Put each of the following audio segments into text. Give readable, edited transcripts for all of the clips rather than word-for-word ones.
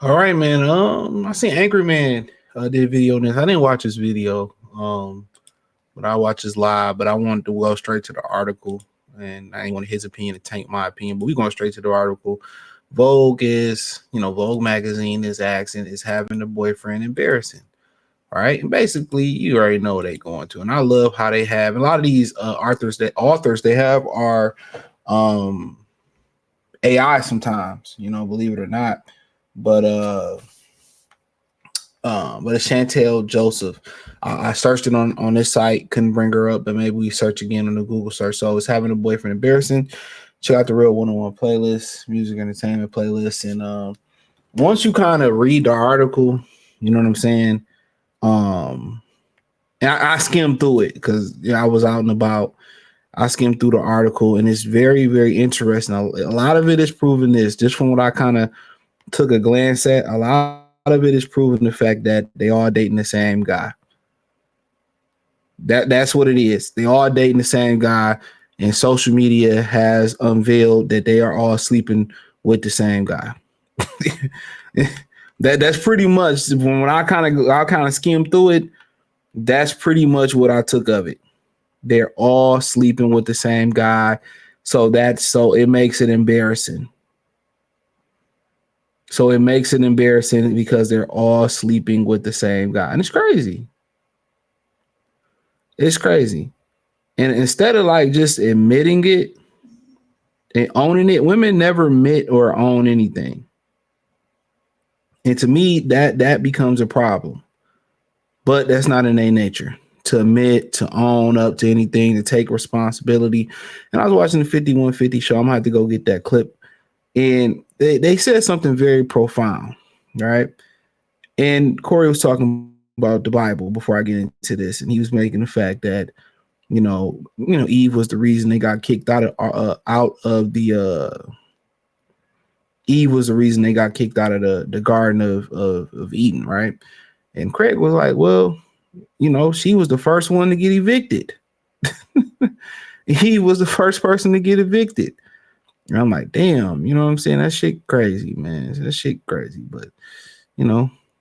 All right, man. I seen Angry Man did a video on this. I didn't watch his video, but I watched his live. But I wanted to go straight to the article, and I didn't want his opinion to tank my opinion. But we going straight to the article. Vogue magazine is asking, is having a boyfriend embarrassing? All right, and basically, you already know what they going to, and I love how they have a lot of these authors they have are um AI sometimes, believe it or not. But but it's Chantel Joseph. I searched it on this site, couldn't bring her up, but maybe we search again on the Google search. So it's having a boyfriend embarrassing. Check out the Real 101 playlist, music entertainment playlist, and once you kind of read the article, you know what I'm saying. And I skimmed through it because I was out and about. I skimmed through the article, and it's very, very interesting. A lot of it is proving this, just from what I kind of took a glance at. A lot of it is proving the fact that they all dating the same guy. That's what it is. They all dating the same guy, and social media has unveiled that they are all sleeping with the same guy. That's pretty much when I kind of skimmed through it. That's pretty much what I took of it. They're all sleeping with the same guy, so it makes it embarrassing. So it makes it embarrassing because they're all sleeping with the same guy. And it's crazy. It's crazy. And instead of like just admitting it and owning it, women never admit or own anything. And to me, that becomes a problem. But that's not in their nature to admit, to own up to anything, to take responsibility. And I was watching the 5150 show. I'm gonna have to go get that clip. And they said something very profound, right? And Corey was talking about the Bible before I get into this, and he was making the fact that Eve was the reason they got kicked Eve was the reason they got kicked out of the Garden of Eden, right? And Craig was like, well, she was the first one to get evicted. He was the first person to get evicted. And I'm like, damn, you know what I'm saying? That shit crazy, man. That shit crazy. But,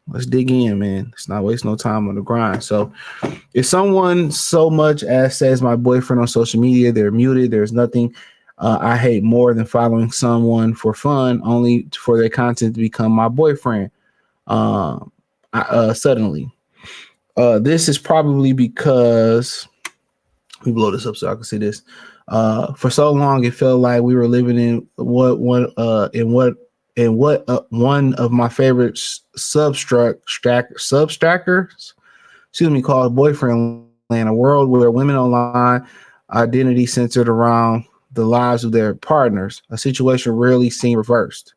let's dig in, man. Let's not waste no time on the grind. So if someone so much as says my boyfriend on social media, they're muted, there's nothing I hate more than following someone for fun, only for their content to become my boyfriend. Suddenly. This is probably because we blow this up so I can see this. For so long, it felt like we were living in one of my favorite substrackers, called boyfriend land, a world where women online identity centered around the lives of their partners, a situation rarely seen reversed.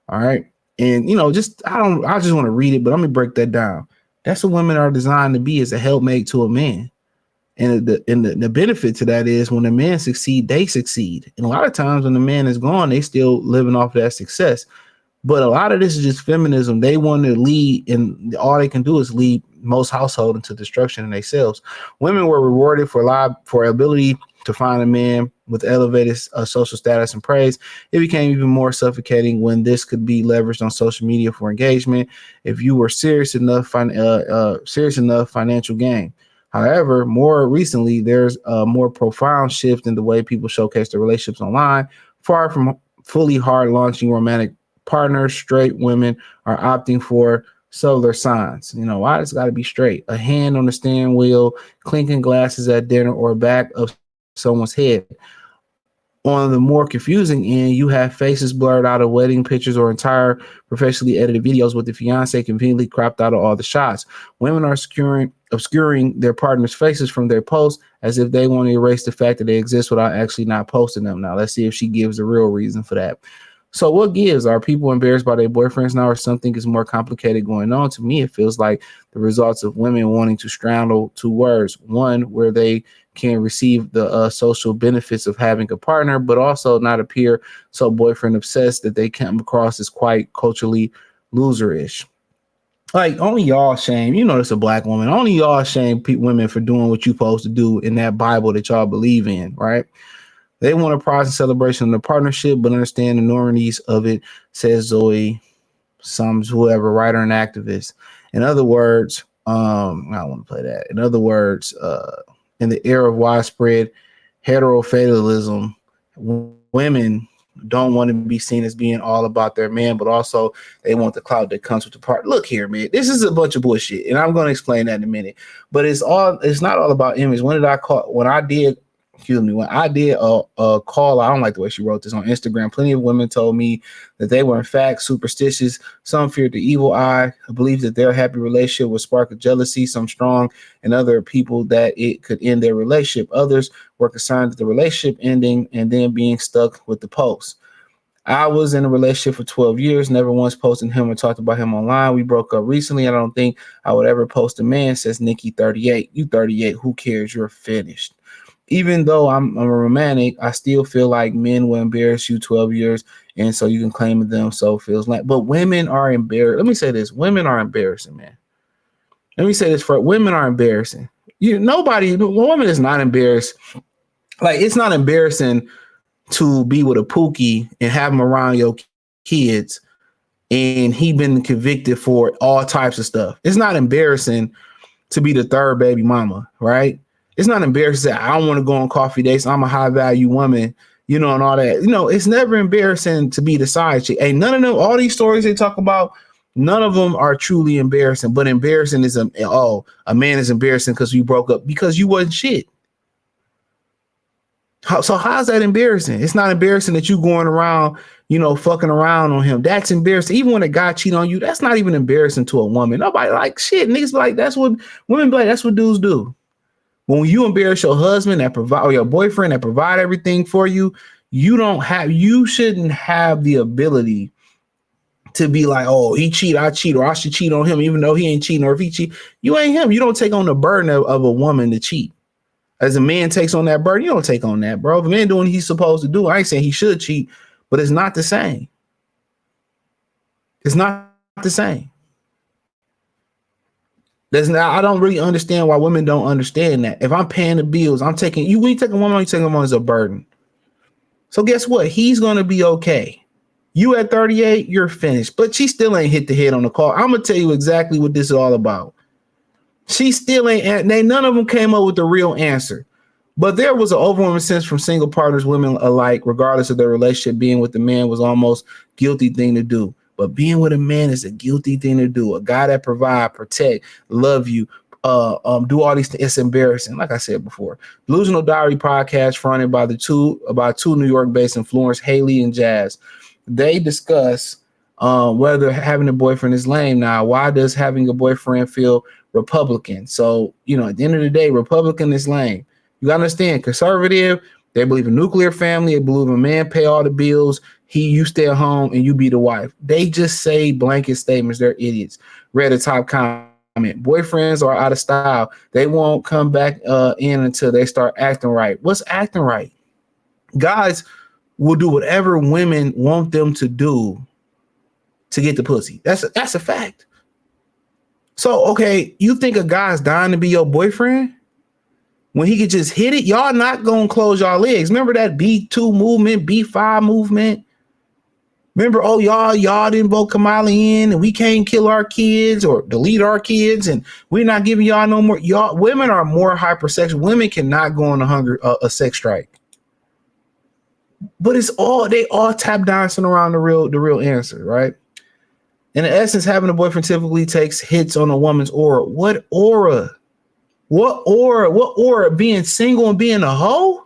All right. And I just want to read it, but let me break that down. That's what women are designed to be, as a helpmate to a man. And the benefit to that is when the men succeed, they succeed. And a lot of times when the man is gone, they still living off that success. But a lot of this is just feminism. They want to lead, and all they can do is lead most households into destruction in themselves. Women were rewarded for ability to find a man with elevated social status and praise. It became even more suffocating when this could be leveraged on social media for engagement. If you were serious enough financial gain. However, more recently, there's a more profound shift in the way people showcase their relationships online. Far from fully hard launching romantic partners, straight women are opting for subtler signs. Why it's got to be straight? A hand on the steering wheel, clinking glasses at dinner, or back of someone's head. On the more confusing end, you have faces blurred out of wedding pictures or entire professionally edited videos with the fiance conveniently cropped out of all the shots. Women are obscuring their partner's faces from their posts as if they want to erase the fact that they exist without actually not posting them. Now, let's see if she gives the real reason for that. So what gives? Are people embarrassed by their boyfriends now, or something is more complicated going on? To me, it feels like the results of women wanting to straddle two words. One, where they can receive the social benefits of having a partner, but also not appear so boyfriend obsessed that they come across as quite culturally loserish. Like, only y'all shame, it's a black woman. Only y'all shame women for doing what you're supposed to do in that Bible that y'all believe in, right? They want a prize and celebration of the partnership, but understand the enormities of it, says Zoe some whoever, writer and activist. In other words, I don't want to play that. In other words, in the era of widespread heterofatalism, women don't want to be seen as being all about their man, but also they want the clout that comes with the part. Look here, man, this is a bunch of bullshit, and I'm going to explain that in a minute. But it's not all about image. When I did a call, I don't like the way she wrote this on Instagram. Plenty of women told me that they were in fact superstitious. Some feared the evil eye, believed that their happy relationship would spark a jealousy, some strong, and other people that it could end their relationship. Others were concerned that the relationship ending and then being stuck with the post. I was in a relationship for 12 years, never once posted him or talked about him online. We broke up recently. I don't think I would ever post a man, says Nikki 38. You 38, who cares? You're finished. Even though I'm a romantic, I still feel like men will embarrass you 12 years, and so you can claim them. So it feels like, but women are embarrassed. Let me say this: women are embarrassing, man. Let me say this: women are embarrassing. A woman is not embarrassed. Like, it's not embarrassing to be with a Pookie and have him around your kids, and he been convicted for all types of stuff. It's not embarrassing to be the third baby mama, right? It's not embarrassing to say, I don't want to go on coffee dates. I'm a high value woman, and all that. It's never embarrassing to be the side chick. Hey, none of them, all these stories they talk about, none of them are truly embarrassing. But embarrassing is a man is embarrassing because you broke up because you wasn't shit. So how's that embarrassing? It's not embarrassing that you going around, fucking around on him. That's embarrassing. Even when a guy cheat on you, that's not even embarrassing to a woman. Nobody like shit. Niggas be like, that's what women be like, that's what dudes do. When you embarrass your husband or your boyfriend that provide everything for you, you shouldn't have the ability to be like, oh, he cheat, I cheat, or I should cheat on him, even though he ain't cheating. Or if he cheat, you ain't him. You don't take on the burden of a woman to cheat. As a man takes on that burden, you don't take on that, bro. If a man doing what he's supposed to do, I ain't saying he should cheat, but it's not the same. It's not the same. I don't really understand why women don't understand that. If I'm paying the bills, I'm taking you. When you take a woman, you take a woman as a burden. So guess what? He's gonna be okay. You at 38, you're finished. But she still ain't hit the head on the call. I'm gonna tell you exactly what this is all about. She still ain't. None of them came up with the real answer. But there was an overwhelming sense from single partners, women alike, regardless of their relationship, being with the man was almost guilty thing to do. But being with a man is a guilty thing to do. A guy that provide, protect, love you, do all these things. It's embarrassing. Like I said before, Delusional Diary podcast fronted by two New York-based influencers, Haley and Jazz. They discuss whether having a boyfriend is lame. Now, why does having a boyfriend feel Republican? So, at the end of the day, Republican is lame. You gotta understand, conservative, they believe in nuclear family. They believe a man pay all the bills. You stay at home and you be the wife. They just say blanket statements. They're idiots. Read a top comment. Boyfriends are out of style. They won't come back in until they start acting right. What's acting right? Guys will do whatever women want them to do to get the pussy. That's a fact. So, okay, you think a guy's dying to be your boyfriend? When he could just hit it, y'all not gonna close y'all legs. Remember that B2 movement, B5 movement? Remember, y'all didn't vote Kamala in, and we can't kill our kids or delete our kids, and we're not giving y'all no more. Y'all women are more hypersexual. Women cannot go on a sex strike. But they all tap dancing around the real answer, right? In essence, having a boyfriend typically takes hits on a woman's aura. What aura? What aura? Being single and being a hoe?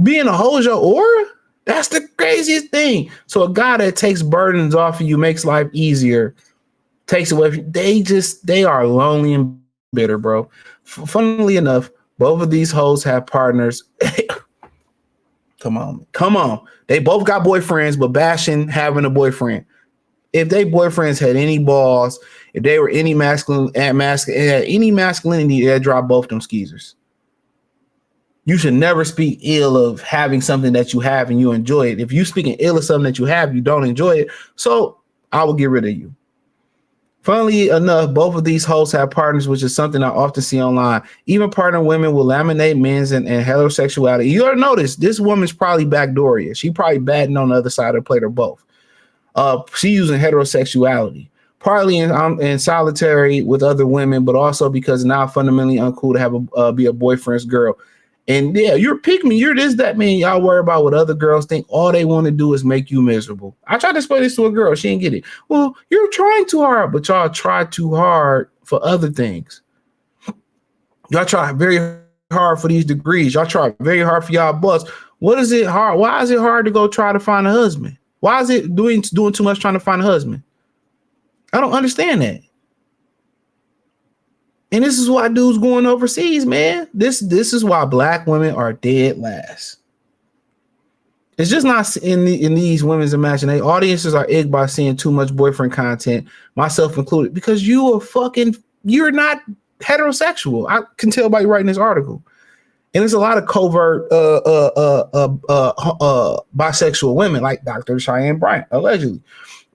Being a hoe is your aura? That's the craziest thing. So a guy that takes burdens off of you, makes life easier, takes away from you, they are lonely and bitter, bro. Funnily enough, both of these hoes have partners. Come on. They both got boyfriends, but bashing having a boyfriend. If they boyfriends had any balls, if they were any masculinity, they'd drop both them skeezers. You should never speak ill of having something that you have and you enjoy it. If you speaking ill of something that you have, you don't enjoy it. So I will get rid of you. Funnily enough, both of these hosts have partners, which is something I often see online. Even partner women will laminate men's and heterosexuality. You ought to notice this woman's probably backdooring. She probably batting on the other side of the plate or both. She using heterosexuality, partly in solitary with other women, but also because it's now fundamentally uncool to have be a boyfriend's girl. And yeah, you're pick me, you're this, that, man. Y'all worry about what other girls think. All they want to do is make you miserable. I tried to explain this to a girl. She didn't get it. Well, you're trying too hard, but y'all try too hard for other things. Y'all try very hard for these degrees. Y'all try very hard for y'all butts. What is it hard? Why is it hard to go try to find a husband? Why is it doing too much trying to find a husband? I don't understand that. And this is why dudes going overseas, man. This is why black women are dead last. It's just not in these women's imagination. Audiences are egged by seeing too much boyfriend content, myself included, because you're not heterosexual. I can tell by you writing this article. And there's a lot of covert bisexual women like Dr. Cheyenne Bryant, allegedly.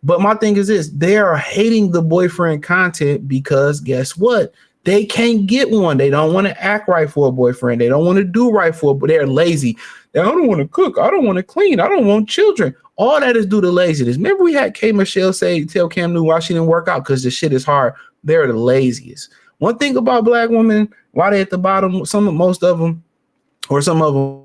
But my thing is this, they are hating the boyfriend content because guess what? They can't get one. They don't want to act right for a boyfriend. They don't want to do right for it, but they're lazy. I don't want to cook. I don't want to clean. I don't want children. All that is due to laziness. Remember we had K. Michelle tell Cam Newton why she didn't work out because the shit is hard. They're the laziest. One thing about black women, why they at the bottom, most of them, or some of them,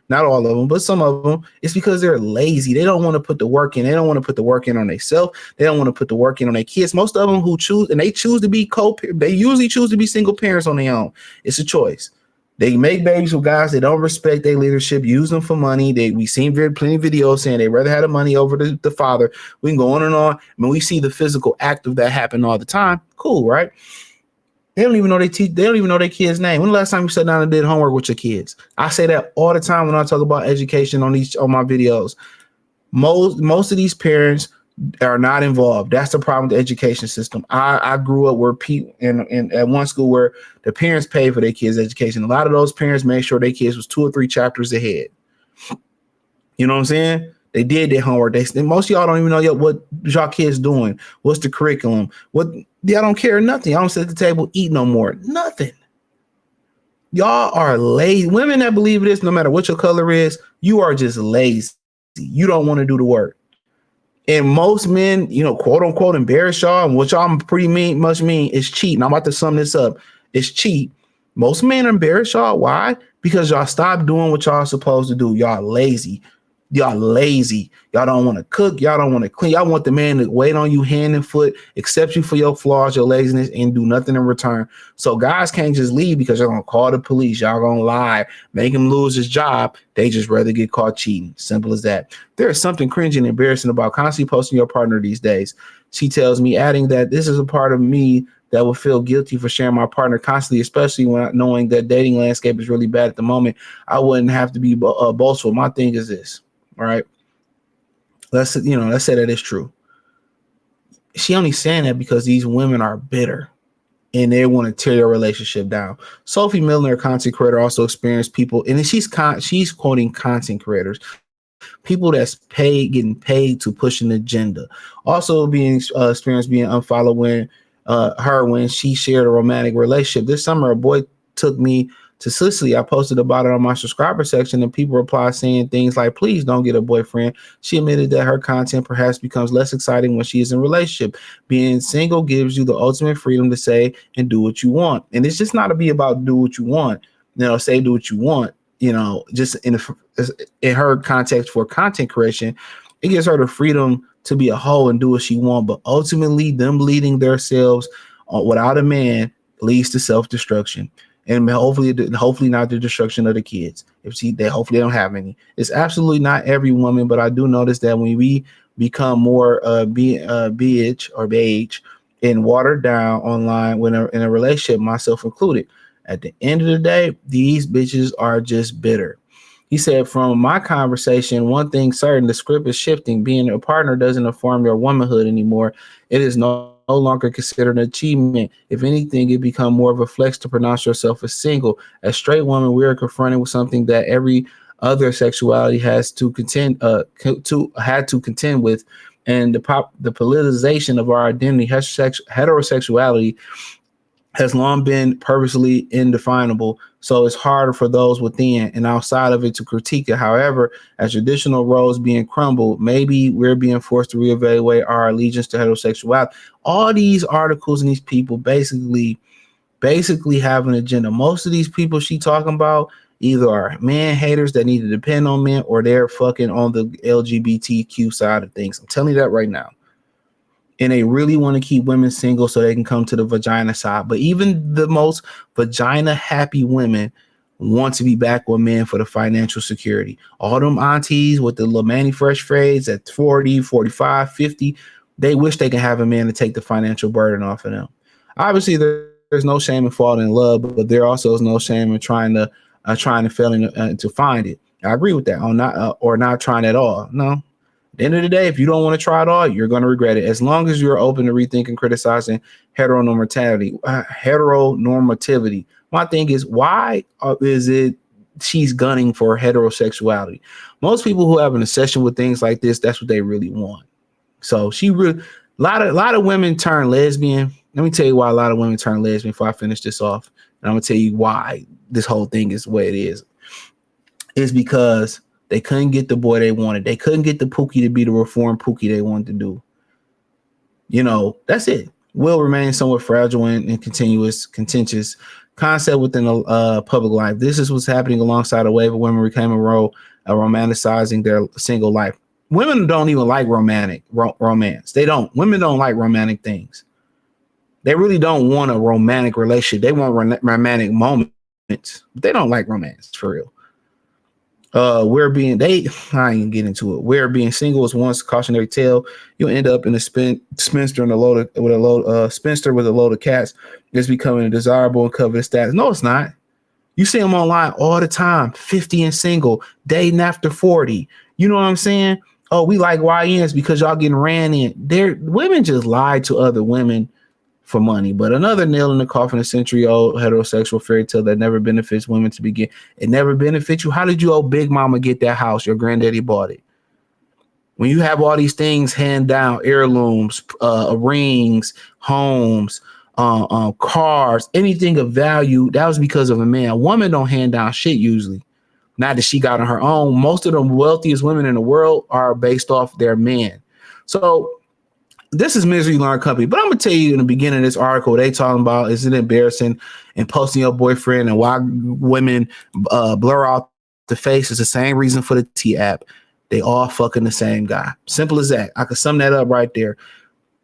not all of them, but some of them, it's because they're lazy. They don't want to put the work in. They don't want to put the work in on themselves. They don't want to put the work in on their kids. Most of them who choose, and they choose to be they usually choose to be single parents on their own. It's a choice. They make babies with guys they don't respect their leadership, use them for money. We seen plenty of videos saying they rather have the money over the father. We can go on and on. I mean, we see the physical act of that happen all the time. Cool, right? They don't even know they don't even know their kid's name. When the last time you sat down and did homework with your kids? I say that all the time when I talk about education on my videos. Most of these parents are not involved. That's the problem with the education system. I grew up where people at one school where the parents paid for their kids' education. A lot of those parents made sure their kids was 2 or 3 chapters ahead. You know what I'm saying? They did their homework. Most of y'all don't even know yet what y'all kids doing. What's the curriculum? Y'all don't care nothing. Y'all don't sit at the table, eat no more. Nothing. Y'all are lazy. Women that believe this, no matter what your color is, you are just lazy. You don't want to do the work. And most men, quote unquote, embarrass y'all, and what y'all much mean is cheat. And I'm about to sum this up. It's cheat. Most men embarrass y'all. Why? Because y'all stop doing what y'all supposed to do. Y'all lazy. Y'all lazy. Y'all don't want to cook. Y'all don't want to clean. Y'all want the man to wait on you hand and foot, accept you for your flaws, your laziness, and do nothing in return. So guys can't just leave because you're going to call the police. Y'all going to lie, make him lose his job. They just rather get caught cheating. Simple as that. There is something cringy and embarrassing about constantly posting your partner these days. She tells me, adding that this is a part of me that will feel guilty for sharing my partner constantly, especially when knowing that dating landscape is really bad at the moment. I wouldn't have to be boastful. My thing is this. All right. Let's say that it's true. She only saying that because these women are bitter and they want to tear your relationship down. Sophie Milner, a content creator, also experienced people, and she's quoting content creators, people that's getting paid to push an agenda. Also being experienced being unfollowed when she shared a romantic relationship. This summer, a boy took me to Sicily. I posted about it on my subscriber section, and people replied saying things like, please don't get a boyfriend. She admitted that her content perhaps becomes less exciting when she is in a relationship. Being single gives you the ultimate freedom to say and do what you want. And it's just not to be about do what you want, say do what you want, just in her context for content creation. It gives her the freedom to be a hoe and do what she wants. But ultimately, them leading themselves without a man leads to self-destruction. And hopefully not the destruction of the kids. Hopefully they don't have any. It's absolutely not every woman, but I do notice that when we become more beige and watered down online in a relationship, myself included, at the end of the day, these bitches are just bitter. He said, from my conversation, one thing certain, the script is shifting. Being a partner doesn't inform your womanhood anymore. It is no longer considered an achievement. If anything, it become more of a flex to pronounce yourself as single. As straight women, we are confronted with something that every other sexuality has to contend with, and the politicization of our identity. Heterosexuality has long been purposely indefinable. So it's harder for those within and outside of it to critique it. However, as traditional roles being crumbled, maybe we're being forced to reevaluate our allegiance to heterosexuality. All these articles and these people basically have an agenda. Most of these people she talking about either are man haters that need to depend on men, or they're fucking on the LGBTQ side of things. I'm telling you that right now. And they really want to keep women single so they can come to the vagina side. But even the most vagina happy women want to be back with men for the financial security. All them aunties with the little Manny Fresh fades at 40, 45, 50, they wish they can have a man to take the financial burden off of them. Obviously, there's no shame in falling in love, but there also is no shame in trying to failing to find it. I agree with that. On not or not trying at all. No, at the end of the day, if you don't want to try it all, you're going to regret it. As long as you're open to rethinking, criticizing heteronormativity. My thing is, why is it she's gunning for heterosexuality? Most people who have an obsession with things like this, that's what they really want. So she really, a lot of women turn lesbian. Let me tell you why a lot of women turn lesbian before I finish this off. And I'm going to tell you why this whole thing is the way it is. It's because they couldn't get the boy they wanted. They couldn't get the Pookie to be the reformed Pookie they wanted to do. You know, that's it. Will remain somewhat fragile and contentious concept within a public life. This is what's happening alongside a wave of women reclaiming a role of romanticizing their single life. Women don't even like romance. They don't. Women don't like romantic things. They really don't want a romantic relationship. They want romantic moments, but they don't like romance for real. I ain't get into it. Where being single is once a cautionary tale, you'll end up in a spinster with a load of cats. It's becoming a desirable and coveted status. No, it's not. You see them online all the time, 50 and single, dating after 40. You know what I'm saying? Oh, we like YNs because y'all getting ran in. Women just lie to other women for money. But another nail in the coffin, a century-old heterosexual fairy tale that never benefits women to begin. It never benefits you. How did you old big mama get that house? Your granddaddy bought it. When you have all these things hand down, heirlooms, rings, homes, cars, anything of value, that was because of a man. A woman don't hand down shit usually. Not that she got on her own. Most of the wealthiest women in the world are based off their men. So this is Misery Learn Company, but I'm gonna tell you in the beginning of this article, they talking about is it embarrassing and posting your boyfriend and why women blur out the face is the same reason for the T app. They all fucking the same guy. Simple as that. I could sum that up right there.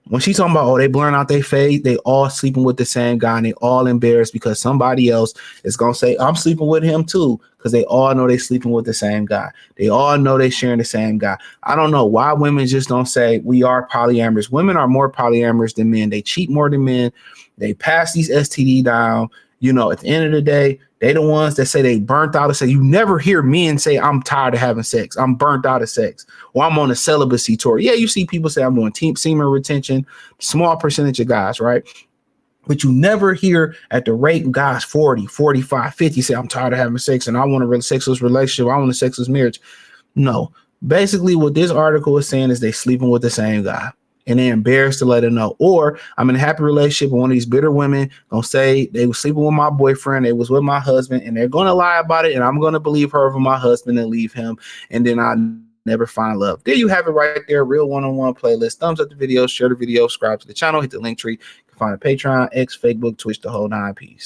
When she's talking about, they blurring out their face, they all sleeping with the same guy and they all embarrassed because somebody else is going to say, I'm sleeping with him too, because they all know they sleeping with the same guy. They all know they sharing the same guy. I don't know why women just don't say we are polyamorous. Women are more polyamorous than men. They cheat more than men. They pass these STD down. You know, at the end of the day, they the ones that say they burnt out of sex. You never hear men say, I'm tired of having sex. I'm burnt out of sex. Or I'm on a celibacy tour. Yeah, you see people say I'm doing team semen retention. Small percentage of guys, right? But you never hear at the rate guys 40, 45, 50 say, I'm tired of having sex and I want a sexless relationship. I want a sexless marriage. No. Basically, what this article is saying is they sleeping with the same guy. And they're embarrassed to let her know. Or I'm in a happy relationship and one of these bitter women gonna say they was sleeping with my boyfriend, they was with my husband, and they're gonna lie about it, and I'm gonna believe her over my husband and leave him, and then I never find love. There you have it right there, real one-on-one playlist. Thumbs up the video, share the video, subscribe to the channel, hit the link tree. You can find a Patreon, X, Facebook, Twitch, the whole 9 piece.